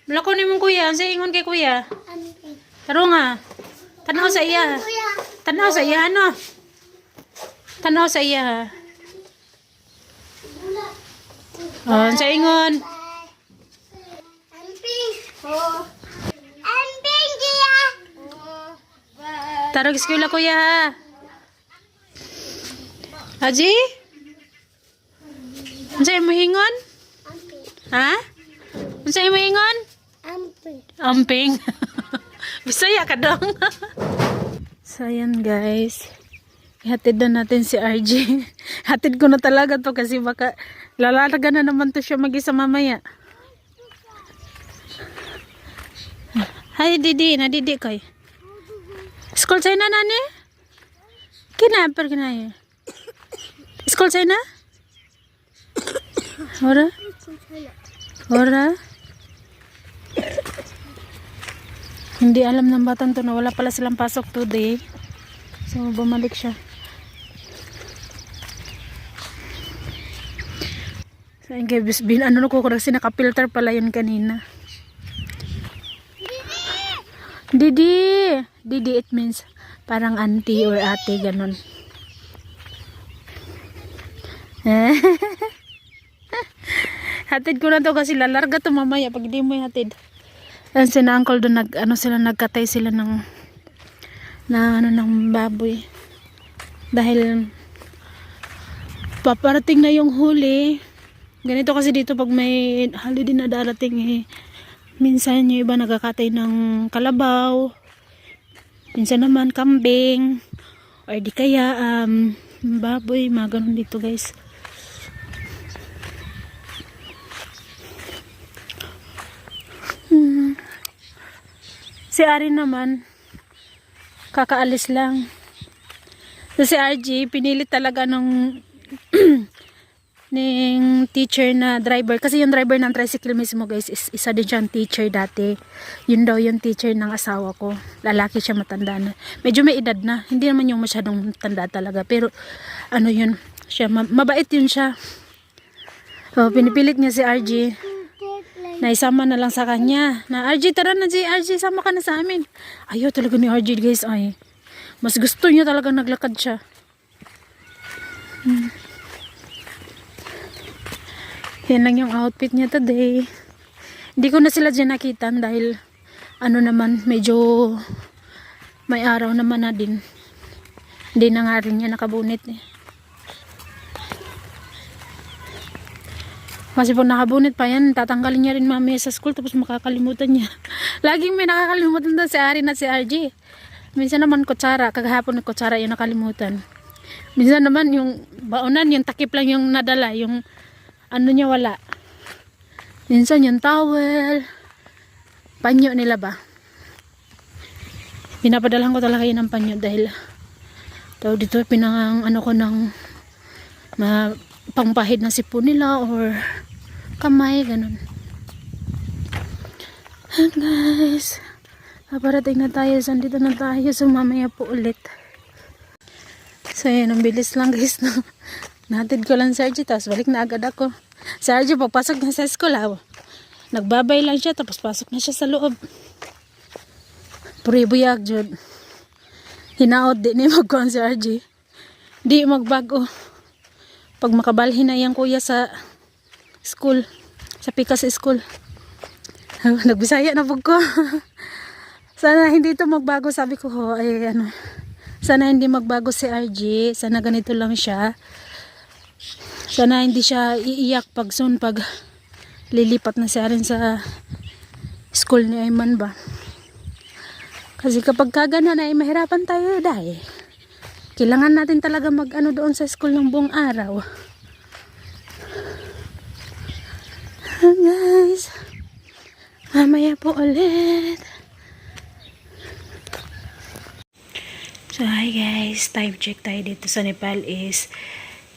Lako ni mong kuya. Sa ingon kay kuya. Taro nga. Tanaw sa iya. Tanaw sa iya, ano? Tanaw sa iya, ha? Oh, sa ingon. Tarog eskwela kuya, ha? Haji? Unsay mo hingon? Ha? Unsay mo hingon? Amping. Bisaya ka dong. So, ayan guys. Ihatid na natin si RG. Hatid ko na talaga to kasi baka lalalaga na naman to siya mag-isa mamaya. Hi Didi, na Didi kay. School sa'yo na nani? Kinapar kinaya. School sa'yo na? Ora? Ora? Hindi alam ng batang to na wala pala silang pasok today. So, bumalik siya. So, ayun guys, ano ko kasi naka-filter pala yun kanina. Didi! Didi, it means parang auntie or ate, ganun. Hatid ko na to kasi lalarga to mamaya pag di mo hatid. Yan si na uncle doon nagkatay sila ng baboy. Dahil paparating na yung huli. Ganito kasi dito pag may holiday na darating eh. Minsan yung iba nagkakatay ng kalabaw. Minsan naman kambing. Or di kaya baboy, mga ganun dito guys. Si Ari naman kakaalis lang. So, si RG pinilit talaga ng ng teacher na driver kasi yung driver ng tricycle mismo guys is isa din siyang teacher dati. Yun daw yung teacher ng asawa ko. Lalaki siya, matanda na. Medyo may edad na. Hindi naman yung masyadong tanda talaga pero ano yun siya, mabait yun siya. So, pinipilit niya si RG na isama na lang sa kanya. Na RG, tara na si RG, sama ka na sa amin. Ayaw talaga ni RG guys, ay. Mas gusto niya talaga naglakad siya. Yan lang yung outfit niya today. Hindi ko na sila dyan nakita dahil ano naman, medyo may araw naman na din. Hindi na nga rin niya nakabunit eh. Kasi pag nakabunit pa yan, tatanggalin niya rin mamaya sa school tapos makakalimutan niya. Laging may nakakalimutan doon si Ari na si RG. Minsan naman kutsara, kagahapon na kutsara yung nakalimutan. Minsan naman yung baonan, yung takip lang yung nadala, yung ano niya wala. Minsan yung towel, panyo nila ba. Pinapadalhan ko talaga yun ng panyo dahil dito pinang ano ko ng pangpahid na sipon nila or kamay, ganun. And guys, paparating na tayo. Sandito na tayo. So mamaya po ulit. So yun, ang bilis lang guys. No? Nahatid ko lang si RG, tapos balik na agad ako. Si RG, pagpasok na sa school, nagbabay lang siya, tapos pasok na siya sa loob. Puribuyag, Jod. Hinaot, di na magkuhan si RG. Di magbago. Pag makabalhin na yung kuya sa school, sa Pikas school. Nagbisaya na pag ko. Sana hindi ito magbago, sabi ko ho, ay ano, sana hindi magbago si RG, sana ganito lang siya. Sana hindi siya iiyak pag soon pag lilipat na siya rin sa school ni Ayman ba. Kasi kapag kagana na ay mahirapan tayo dahil kailangan natin talaga mag ano doon sa school ng buong araw. Guys, mamaya po ulit. So hi guys, time check tayo dito sa Nepal is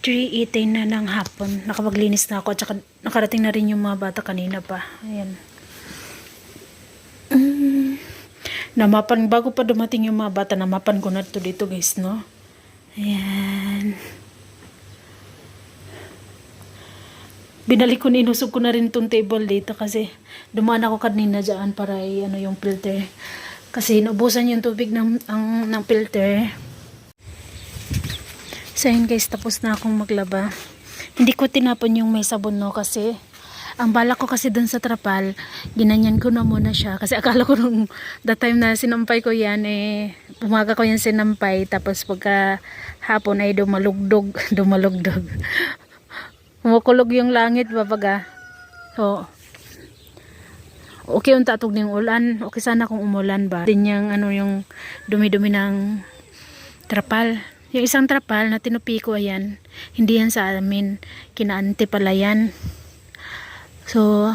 3:18 na ng hapon. Nakapaglinis na ako at saka nakarating na rin yung mga bata kanina pa. Ayan. Namapan, bago pa dumating yung mga bata, namapan ko na ito dito guys, no? Ayan. Binalik ko, inusog ko na rin tong table dito kasi dumaan ako kanina dyan para ano yung filter. Kasi naubusan yung tubig ng filter. So yun guys, tapos na akong maglaba. Hindi ko tinapon yung may sabon no kasi ang balak ko kasi dun sa trapal, ginanyan ko na muna siya. Kasi akala ko nung that time na sinampay ko yan umaga ko yan sinampay. Tapos pagka hapon ay dumalugdog. Kumukulog yung langit babaga. So, okay unta atog ning ulan. Okay sana kung umulan ba. Din yung ano yung dumi-dumi ng trapal. Yung isang trapal na tinupi ko ayan. Hindi yan sa amin. Kinaante pala yan. So,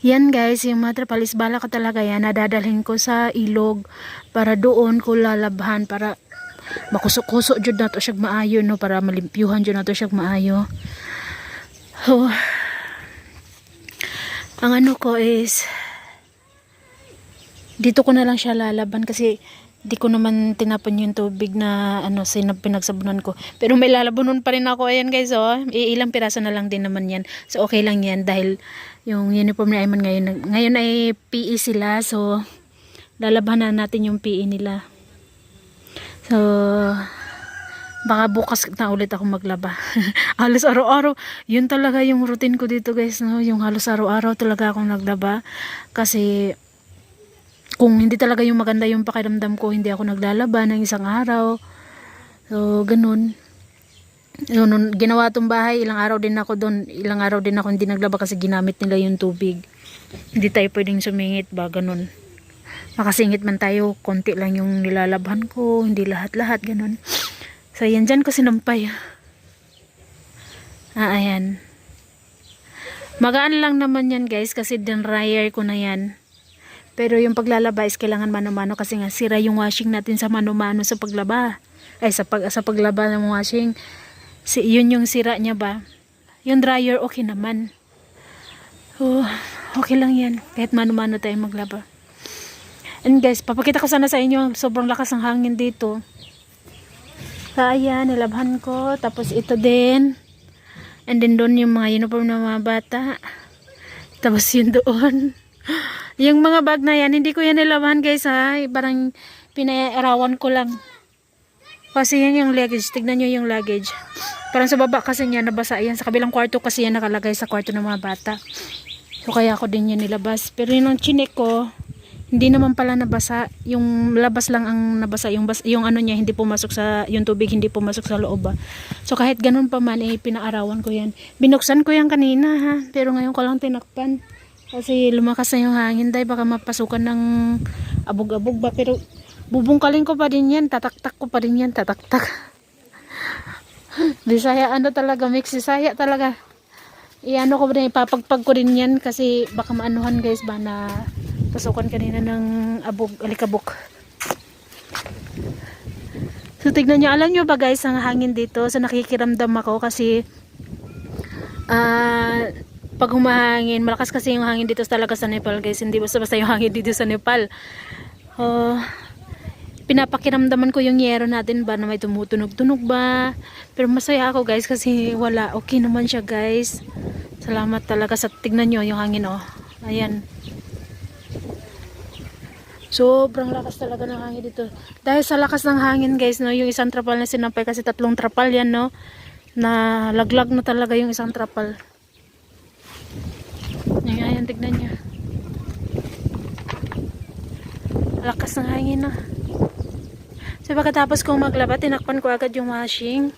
yan guys, yung mga trapal is bala ko talaga yan. Nadadalhin ko sa ilog para doon ko lalabhan para makusok-kusok jud na to siya maayo no para malimpyuhan jud na to siya maayo. So, ang ano ko is dito ko na lang siya lalaban kasi di ko naman tinapon yung tubig na ano pinagsabunan ko. Pero may lalabunon pa rin ako. Ayan guys, oh. Ilang piraso na lang din naman yan. So, okay lang yan dahil yung uniform ni Ayman ngayon ay PE sila. So, lalaban na natin yung PE nila. So, baka bukas na ulit ako maglaba. Halos araw-araw. Yun talaga yung routine ko dito guys. No? Yung halos araw-araw talaga akong naglaba. Kasi kung hindi talaga yung maganda yung pakiramdam ko, hindi ako naglalaba ng isang araw. So, ganun. So, nung ginawa tong bahay, ilang araw din ako doon. Ilang araw din ako hindi naglaba kasi ginamit nila yung tubig. Hindi tayo pwedeng sumingit ba, ganun. Makasingit man tayo, konti lang yung nilalabhan ko, hindi lahat-lahat, ganun. So, yan dyan ko sinampay. Ayan. Magaan lang naman yan guys kasi dryer ko na yan. Pero yung paglalaba is kailangan mano-mano kasi nga sira yung washing natin sa mano-mano sa paglaba. Ay, sa paglaba ng washing. Yun yung sira niya ba. Yung dryer okay naman. Oh, okay lang yan. Kahit mano-mano tayo maglaba. And guys, papakita ko sana sa inyo sobrang lakas ng hangin dito. So, ayan, nilabhan ko. Tapos ito din. And then doon yung mga uniform ng mga bata. Tapos yun doon. Yung mga bag na yan, hindi ko yan nilabhan guys ha. Parang pinaarawan ko lang. Kasi yan yung luggage. Tignan nyo yung luggage. Parang sa baba kasi niya nabasa yan. Sa kabilang kwarto kasi yan nakalagay sa kwarto ng mga bata. So kaya ako din yan nilabas. Pero yung chinek ko, hindi naman pala nabasa. Yung labas lang ang nabasa. Yung ano niya, hindi pumasok sa, yung tubig hindi pumasok sa loob ba. So kahit ganun pa man, pinaarawan ko yan. Binuksan ko yan kanina ha. Pero ngayon ko lang tinakpan. Kasi lumakas na yung hangin dahil baka mapasukan ng abog-abog ba. Pero bubungkalin ko pa din yan. Tataktak ko pa din yan. Tataktak. Bisaya ano talaga. Mix Bisaya talaga. Iano ko pa din. Ipapagpag ko din yan. Kasi baka maanuhan guys ba na pasukan kanina ng abog, alikabok. So tignan nyo. Alam nyo ba guys ang hangin dito. So nakikiramdam ako kasi pag humahangin, malakas kasi yung hangin dito talaga sa Nepal guys, hindi basta-basta yung hangin dito sa Nepal. Pinapakiramdaman ko yung yero natin ba na may tumutunog-tunog ba, pero masaya ako guys kasi wala, okay naman siya guys. Salamat talaga sa tignan nyo yung hangin oh, ayan. Sobrang lakas talaga ng hangin dito. Dahil sa lakas ng hangin guys, no, yung isang trapal na sinampay kasi 3 trapal yan no, na laglag na talaga yung isang trapal. Ayan, tignan nyo. Lakas ng hangin na. So, pagkatapos kong maglaba, tinakpan ko agad yung washing.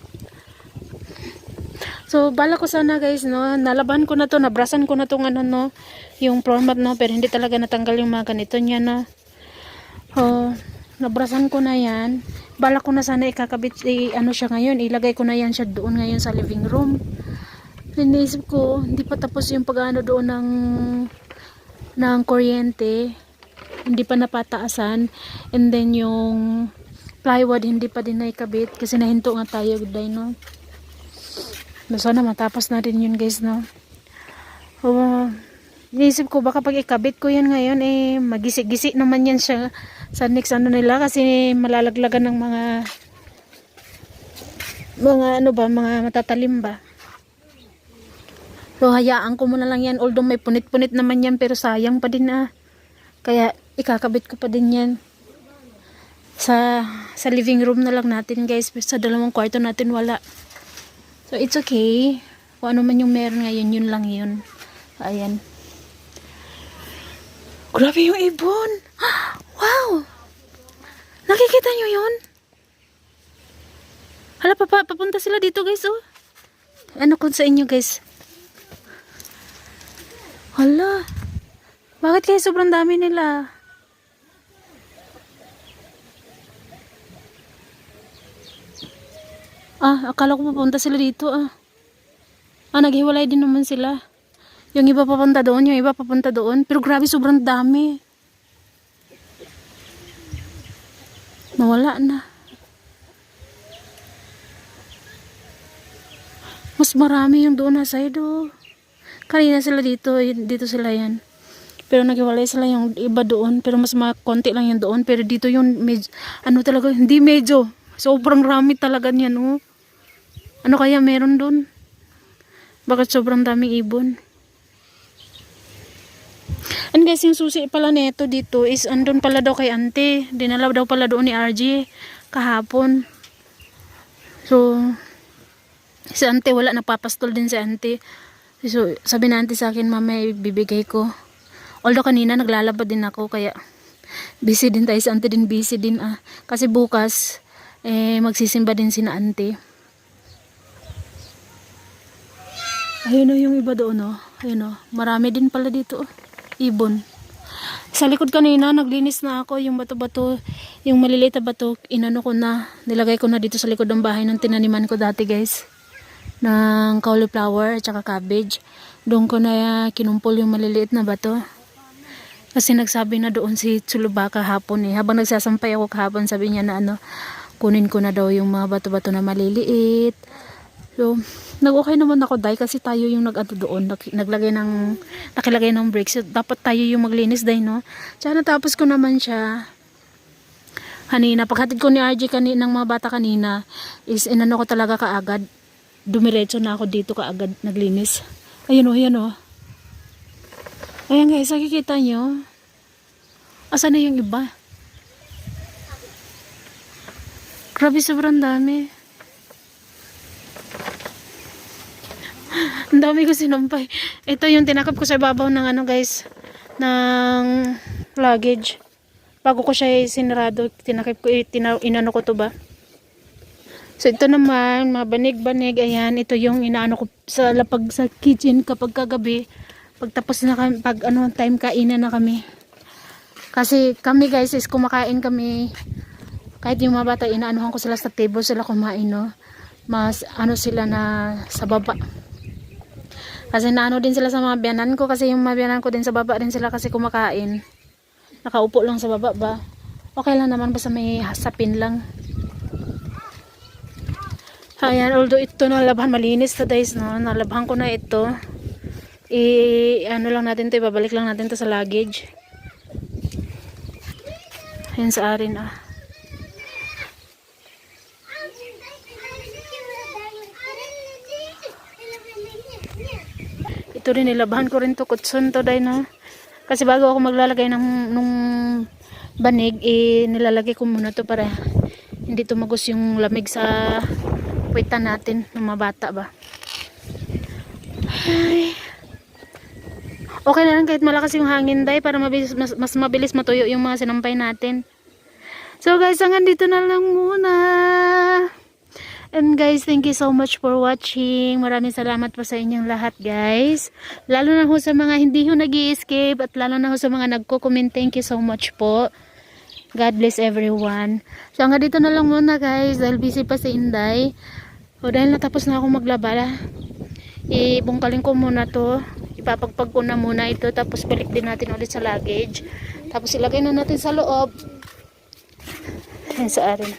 So, bala ko sana guys, no, nalaban ko na to, nabrasan ko na tong ano, no, yung floor mat, no, pero hindi talaga natanggal yung mga ganito niya, no. Nabrasan ko na yan. Bala ko na sana ikakabit, ano siya ngayon, ilagay ko na yan siya doon ngayon sa living room. Iniisip ko, hindi pa tapos yung pag-ano doon ng kuryente. Hindi pa napataasan. And then yung plywood, hindi pa din naikabit. Kasi nahinto nga tayo, guday, no? Sana matapos na rin yun, guys, no? Iniisip ko, baka pag ikabit ko yan ngayon, magisi-gisi naman yan siya sa next ano nila. Kasi malalaglagan ng mga ano ba, mga matatalim ba. So, hayaan ko muna lang yan. Although may punit-punit naman yan, pero sayang pa din Kaya, ikakabit ko pa din yan. Sa living room na lang natin, guys. Sa dalawang kwarto natin, wala. So, it's okay. Kung ano man yung meron ngayon, yun lang yun. Ayan. Grabe yung ibon. Wow! Nakikita nyo yun? Hala, papunta sila dito, guys, oh. Ano ko sa inyo, guys? Hala. Bakit kaya sobrang dami nila? Akala ko papunta sila dito, naghiwalay din naman sila. Yung iba papunta doon, yung iba papunta doon. Pero grabe, sobrang dami. Nawala na. Mas marami yung doon na side, oh. Kanina sila dito sila yan. Pero naghiwalay sila yung iba doon. Pero mas konti lang yung doon. Pero dito yung medyo, talaga, hindi medyo. Sobrang rami talaga niyan, oh. Ano kaya meron doon? Bakit sobrang daming ibon? And guys, yung susi pala neto dito is andun pala daw kay ante. Dinala daw pala doon ni RG kahapon. So, si ante wala, napapastol din si ante. So, sabi na ante sa akin, mamaya bibigay ko. Although kanina naglalaba din ako, kaya busy din tayo. Si ante din busy din. Kasi bukas, magsisimba din si na ante. Ayun o, yung iba doon, oh. Ayun o, marami din pala dito, oh. Ibon. Sa likod kanina, naglinis na ako. Yung bato-bato, yung maliliit na bato, inano ko na, nilagay ko na dito sa likod ng bahay ng tinaniman ko dati, guys. Ng cauliflower at saka cabbage. Doon ko na kinumpol yung maliliit na bato. Kasi nagsabi na doon si Tsuluba kahapon, eh. Habang nagsasampay ako kahapon, sabi niya na kunin ko na daw yung mga bato-bato na maliliit. So, nag-okay naman ako, dahil kasi tayo yung doon, nakilagay ng bricks. So, dapat tayo yung maglinis dahil, no? Tsaka natapos ko naman siya kanina. Paghatid ko ni RG ng mga bata kanina, is inano ko talaga kaagad. Dumiretso na ako dito kaagad, naglinis. Ayun o, ayan o. Ayan guys, nakikita nyo. Asan na yung iba? Grabe, sobrang dami. Ang dami ko sinampay. Ito yung tinakap ko sa babaw ng guys, ng luggage. Bago ko siya sinarado, tinakip ko, inano ko to ba. So ito naman, mga banig-banig, ayan, ito yung inaano ko sa lapag sa kitchen kapag kagabi. Pagtapos na kami, time kainan na kami. Kasi kami guys, is kumakain kami. Kahit yung mga bata, inaanohan ko sila sa table, sila kumain, no. Mas sila na sa baba. Kasi naano din sila sa mga biyanan ko, kasi yung mga biyanan ko din sa baba din sila kasi kumakain. Nakaupo lang sa baba ba. Okay lang naman, basta may hasapin lang. Ayan, although ito nalabhan, malinis na guys, no. Nalabhan ko na ito. Lang natin to, ibabalik lang natin to sa luggage. Ayan sa arin, Ito rin, nilabahan ko rin to, kutsun to dahil na. Kasi bago ako maglalagay nung banig, nilalagay ko muna to para hindi tumagos yung lamig sa puwitan natin ng mga bata ba. Ay. Okay na lang kahit malakas yung hangin dahil para mas mabilis matuyo yung mga sinampay natin. So guys, hanggang dito na lang muna. And guys, thank you so much for watching. Maraming salamat po sa inyong lahat, guys. Lalo na ho sa mga hindi ho nag-i-escape at lalo na ho sa mga nagko-comment. Thank you so much po. God bless everyone. So hanggang dito na lang muna, guys, dahil busy pa si Inday. O dahil natapos na ako maglaba, ibungkalin ko muna to. Ipapagpag ko na muna ito, tapos balik din natin ulit sa luggage. Tapos ilagay na natin sa loob. Ayan sa arin.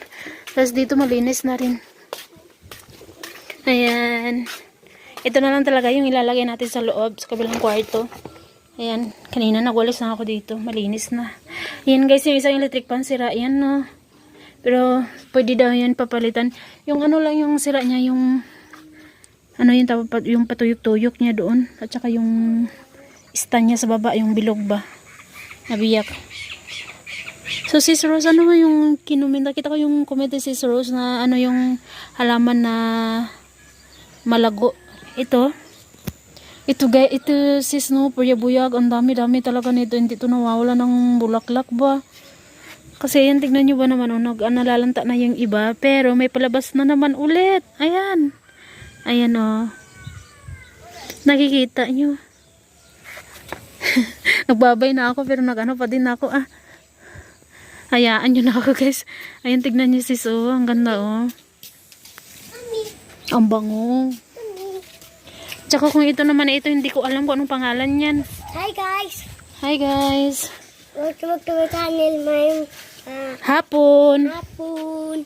Tapos dito malinis na rin. Ayan. Ito na lang talaga yung ilalagay natin sa loob, sa kabilang kwarto. Ayan. Kanina nagwalis na ako dito. Malinis na. Ayan guys, yung isang electric pan sira. Ayan, no. Pero pwede daw yan papalitan. Yung lang yung sira niya, yung Ano yung, yung patuyok-tuyok niya doon. At saka yung stand niya sa baba, yung bilog ba. Nabiyak. So sis Rose, ano ba yung kinuminta? Kita ko yung comment ni sis Rose na ano yung halaman na malago. Ito. Ito guys, ito sis no, buyag. Ang dami-dami talaga nito. Hindi ito nawawala ng bulaklak ba. Kasi yan, tignan nyo ba naman, nalalanta na yung iba. Pero may palabas na naman ulit. Ayan. Ayan o. Nakikita nyo. Nagbabay na ako pero nag-ano pa din ako ah. Hayaan nyo na ako guys. Ayan, tignan nyo sis oh. Ang ganda oh. Ang bango. Tsaka kung ito naman ito, hindi ko alam kung anong pangalan yan. Hi guys! Hi guys! Welcome to my channel. May Hapon! hapon.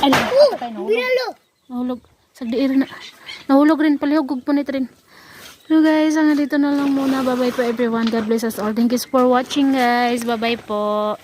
Ay, Oh! nahulog. Binalo! Nahulog. Sagdiir na. Nahulog rin. Palihugog punit rin. So guys, hanggang dito na lang muna. Bye bye po everyone. God bless us all. Thank you for watching guys. Bye bye po.